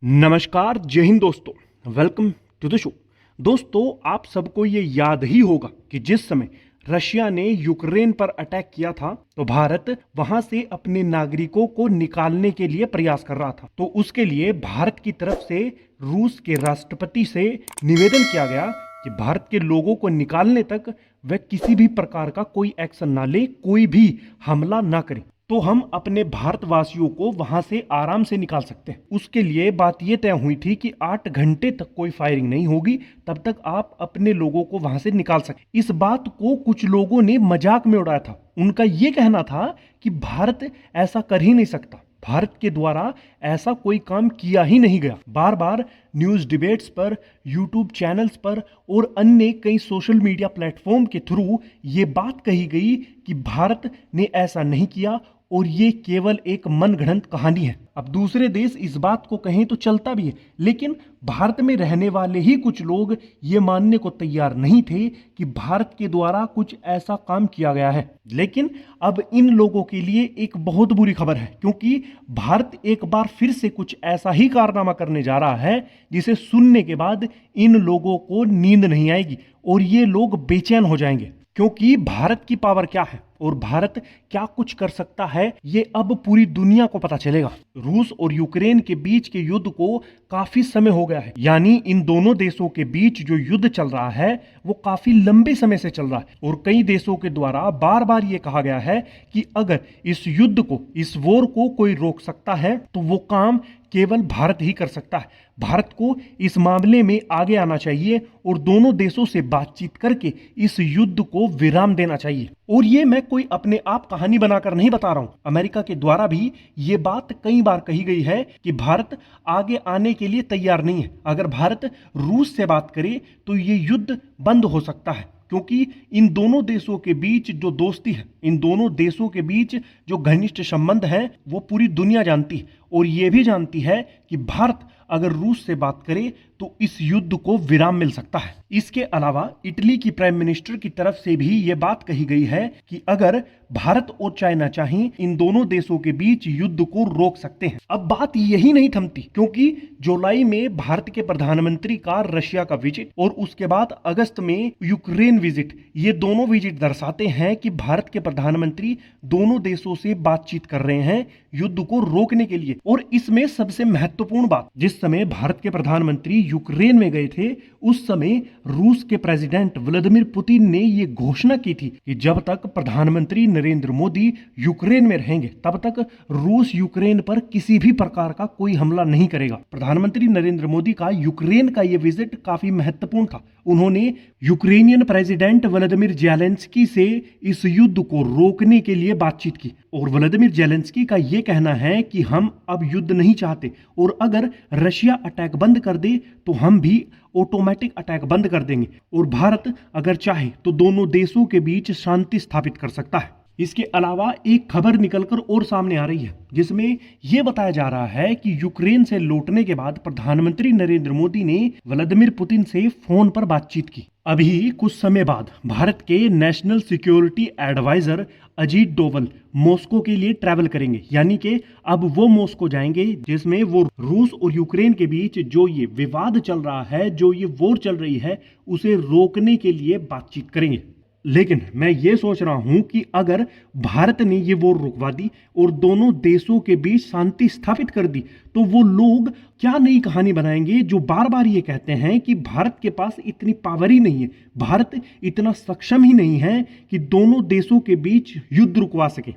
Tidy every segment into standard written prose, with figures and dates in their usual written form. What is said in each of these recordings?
नमस्कार, जय हिंद दोस्तों। Welcome to the show. दोस्तों, आप सबको ये याद ही होगा कि जिस समय रशिया ने यूक्रेन पर अटैक किया था तो भारत वहां से अपने नागरिकों को निकालने के लिए प्रयास कर रहा था। तो उसके लिए भारत की तरफ से रूस के राष्ट्रपति से निवेदन किया गया कि भारत के लोगों को निकालने तक वह किसी भी प्रकार का कोई एक्शन ना ले, कोई भी हमला ना करे, तो हम अपने भारतवासियों को वहां से आराम से निकाल सकते हैं। उसके लिए बात यह तय हुई थी कि 8 घंटे तक कोई फायरिंग नहीं होगी, तब तक आप अपने लोगों को वहां से निकाल सकते। इस बात को कुछ लोगों ने मजाक में उड़ाया था। उनका यह कहना था कि भारत ऐसा कर ही नहीं सकता, भारत के द्वारा ऐसा कोई काम किया ही नहीं गया। बार बार न्यूज़ डिबेट्स पर, यूट्यूब चैनल्स पर और अन्य कई सोशल मीडिया प्लेटफॉर्म के थ्रू ये बात कही गई कि भारत ने ऐसा नहीं किया और ये केवल एक मनगढ़ंत कहानी है। अब दूसरे देश इस बात को कहें तो चलता भी है, लेकिन भारत में रहने वाले ही कुछ लोग ये मानने को तैयार नहीं थे कि भारत के द्वारा कुछ ऐसा काम किया गया है। लेकिन अब इन लोगों के लिए एक बहुत बुरी खबर है, क्योंकि भारत एक बार फिर से कुछ ऐसा ही कारनामा करने जा रहा है जिसे सुनने के बाद इन लोगों को नींद नहीं आएगी और ये लोग बेचैन हो जाएंगे। क्योंकि भारत की पावर क्या है और भारत क्या कुछ कर सकता है, ये अब पूरी दुनिया को पता चलेगा। रूस और यूक्रेन के बीच के युद्ध को काफी समय हो गया है, यानी इन दोनों देशों के बीच जो युद्ध चल रहा है वो काफी लंबे समय से चल रहा है और कई देशों के द्वारा बार बार ये कहा गया है कि अगर इस युद्ध को, इस वॉर को कोई रोक सकता है तो वो काम केवल भारत ही कर सकता है। भारत को इस मामले में आगे आना चाहिए और दोनों देशों से बातचीत करके इस युद्ध को विराम देना चाहिए। और ये मैं कोई अपने आप कहानी बनाकर नहीं बता रहा हूं, अमेरिका के द्वारा भी ये बात कई बार कही गई है कि भारत आगे आने के लिए तैयार नहीं है। अगर भारत रूस से बात करे तो ये युद्ध बंद हो सकता है, क्योंकि इन दोनों देशों के बीच जो दोस्ती है, इन दोनों देशों के बीच जो घनिष्ठ संबंध है वो पूरी दुनिया जानती है और ये भी जानती है कि भारत अगर रूस से बात करे तो इस युद्ध को विराम मिल सकता है। इसके अलावा इटली की प्राइम मिनिस्टर की तरफ से भी यह बात कही गई है कि अगर भारत और चाइना चाहें, इन दोनों देशों के बीच युद्ध को रोक सकते हैं। अब बात यही नहीं थमती, क्योंकि जुलाई में भारत के प्रधानमंत्री का रशिया का विजिट और उसके बाद अगस्त में यूक्रेन विजिट, ये दोनों विजिट दर्शाते हैं कि भारत के प्रधानमंत्री दोनों देशों से बातचीत कर रहे हैं युद्ध को रोकने के लिए। और इसमें सबसे महत्वपूर्ण बात, जिस समय भारत के प्रधानमंत्री यूक्रेन में गए थे उस समय रूस के प्रेसिडेंट व्लादिमीर पुतिन ने यह घोषणा की थी कि जब तक प्रधानमंत्री नरेंद्र मोदी यूक्रेन में रहेंगे तब तक रूस यूक्रेन पर किसी भी प्रकार का कोई हमला नहीं करेगा। प्रधानमंत्री नरेंद्र मोदी का यूक्रेन का यह विजिट काफी महत्वपूर्ण था। उन्होंने यूक्रेनियन प्रेसिडेंट व्लादिमीर ज़ेलेंस्की से इस युद्ध को रोकने के लिए बातचीत की और व्लादिमीर ज़ेलेंस्की का यह कहना है कि हम अब युद्ध नहीं चाहते और अगर रशिया अटैक बंद कर दे तो हम भी ऑटोमेटिक अटैक बंद कर देंगे और भारत अगर चाहे तो दोनों देशों के बीच शांति स्थापित कर सकता है। इसके अलावा एक खबर निकलकर और सामने आ रही है जिसमें यह बताया जा रहा है कि यूक्रेन से लौटने के बाद प्रधानमंत्री नरेंद्र मोदी ने व्लादिमीर पुतिन से फोन पर बातचीत की। अभी कुछ समय बाद भारत के national security advisor Ajit Doval Moscow के लिए ट्रैवल करेंगे, यानी कि अब वो मॉस्को जाएंगे जिसमें वो रूस और यूक्रेन के बीच जो ये विवाद चल रहा है, जो ये वॉर चल रही है, उसे रोकने के लिए बातचीत करेंगे। लेकिन मैं ये सोच रहा हूं कि अगर भारत ने ये वॉर रुकवा दी और दोनों देशों के बीच शांति स्थापित कर दी तो वो लोग क्या नई कहानी बनाएंगे जो बार बार ये कहते हैं कि भारत के पास इतनी पावर ही नहीं है, भारत इतना सक्षम ही नहीं है कि दोनों देशों के बीच युद्ध रुकवा सके।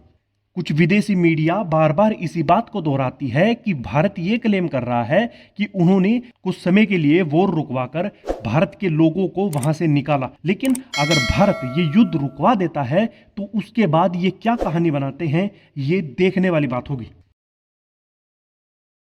कुछ विदेशी मीडिया बार बार इसी बात को दोहराती है कि भारत ये क्लेम कर रहा है कि उन्होंने कुछ समय के लिए वॉर रुकवाकर भारत के लोगों को वहां से निकाला। लेकिन अगर भारत ये युद्ध रुकवा देता है तो उसके बाद ये क्या कहानी बनाते हैं, ये देखने वाली बात होगी।